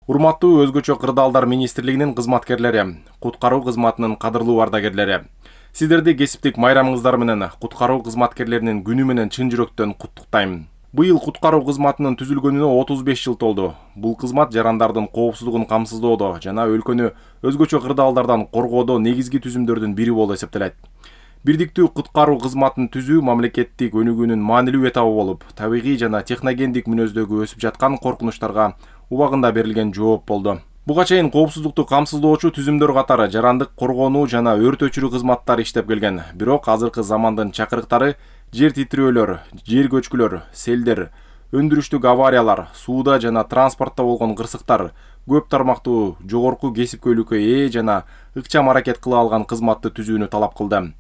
Урматтуу өзгөчө кырдаалдар министрлигинин кызматкерлери, куткаруу кызматынын кадырлуу ардагерлери. Сиздерди кесиптик майрамыңыздар менен куткаруу кызматкерлеринин күнү менен чын жүрөктөн куттуктайм. Быйыл куткаруу кызматынын түзүлгөнүнө 35 жыл толду. Бул кызмат жарандардын коопсуздугун камсыздоодо жана өлкөнү өзгөчө кырдаалдардан коргоодо негизги түзүмдөрдүн бири болуп эсептелет. Бирдиктүү куткаруу кызматын түзүү мамлекеттик өнүгүүнүн маанилүү этабы болуп, табигый жана техногендик мүнөздөгү өсүп жаткан коркунучтарга убагында берилген жооп болду. Буга чейин коопсуздукту камсыздоочу түзүмдөр катары жарандык коргонуу жана өрт өчүрүү кызматтары иштеп келген. Бирок азыркы замандын чакырыктары жер титирөөлөр, жер көчкүлөр, селдер, өндүрүштүк авариялар, сууда жана транспортто болгон кырсыктар көп тармактуу жогорку кесипкөйлүккө ээ жана ыкчам аракет кыла алган кызматты түзүүнү талап кылды.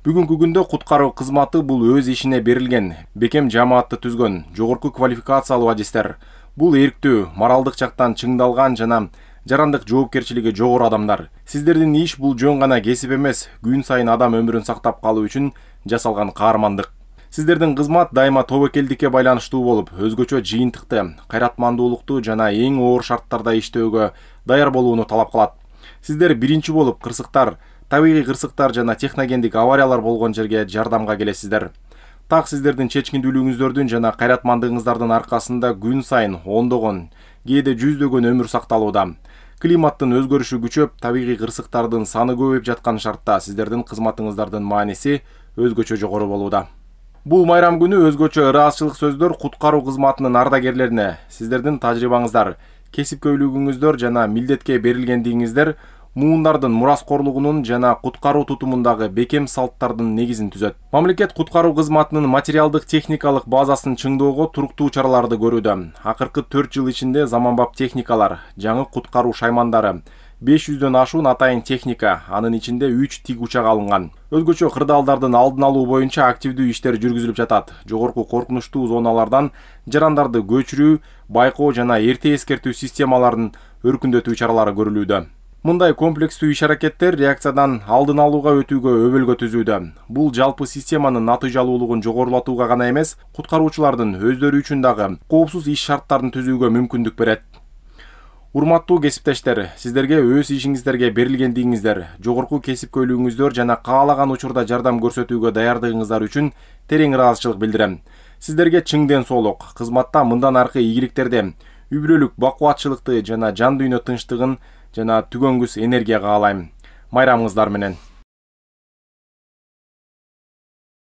Бүгүнкү күндө куткаруу кызматы бул өз ишине берилген, бекем жамаатты түзгөн, жогорку квалификациялуу адистер. Бул эрктүү, моралдык жактан чыңдалган жана жарандык жоопкерчилиги жогору адамдар. Сиздердин иш бул жөн гана кесип эмес, күн сайын адам өмүрүн сактап калуу үчүн жасалган каармандык. Сиздердин кызмат дайыма тобокелдикке байланыштуу болуп, өзгөчө жыйынтыкты, кайратмандуулукту жана эң оор шарттарда иштөөгө даяр болууну талап кылат. Сиздер биринчи болуп кырсыктар, табигый кырсыктар жана техногендик авариялар болгон жерге жардамга келесиздер. Так сиздердин чечкиндүүлүгүңүздөрдүн жана кайратмандыгыңыздардын аркасында күн сайын ондогон, кээде жүздөгөн өмүр сакталууда. Климаттын өзгөрүшү күчөп, табигый кырсыктардын саны көбөйүп жаткан шартта сиздердин кызматыңыздардын мааниси өзгөчө жогору болууда. Бул майрам күнү өзгөчө ыраазычылык сөздөр куткаруу кызматынын ардагерлерине, сиздердин тажрыйбаңыздар, кесипкөйлүгүңүздөр жана милдетке берилгендигиңиздер муундардын мураскорлугунун жана куткаруу тутумундагы бекем салттардын негизин түзөт. Мамлекет куткаруу кызматынын материалдык техникалык базасын чыңдоого туруктуу чараларды көрүүдө. Акыркы 4 жыл ичинде заманбап техникалар, жаңы куткаруу шаймандары, 500дөн ашуун атайын техника, анын ичинде 3 тик учак алынган. Өзгөчө кырдаалдардын алдын алуу боюнча активдүү иштер жүргүзүлүп жатат. Жогорку коркунучтуу зоналардан жарандарды көчүрүү, байкоо жана эрте эскертүү системаларын өркүндөтүү чаралары көрүлүүдө. Мындай комплекстүү иш-аракеттер реакциядан алдын алууга өтүүгө өбөлгө түзүүдө. Бул жалпы системанын натыйжалуулугун жогорулатууга гана эмес, куткаруучулардын өздөрү үчүн дагы коопсуз иш шарттарын түзүүгө мүмкүндүк берет. Урматтуу кесиптештер, сиздерге өз ишиңиздерге берилгендигиңиздер, жогорку кесипкөйлүгүңүздөр жана каалаган учурда жардам көрсөтүүгө даярдыгыңыздар үчүн терең ыраазычылык билдирем. Сиздерге чың ден соолук, кызматта мындан аркы ийгиликтерди, үбүрөлүк бакубатчылыкты жана жан дүйнө тынчтыгын жана түгөнгүс энергия каалайм. Майрамыңыздар менен.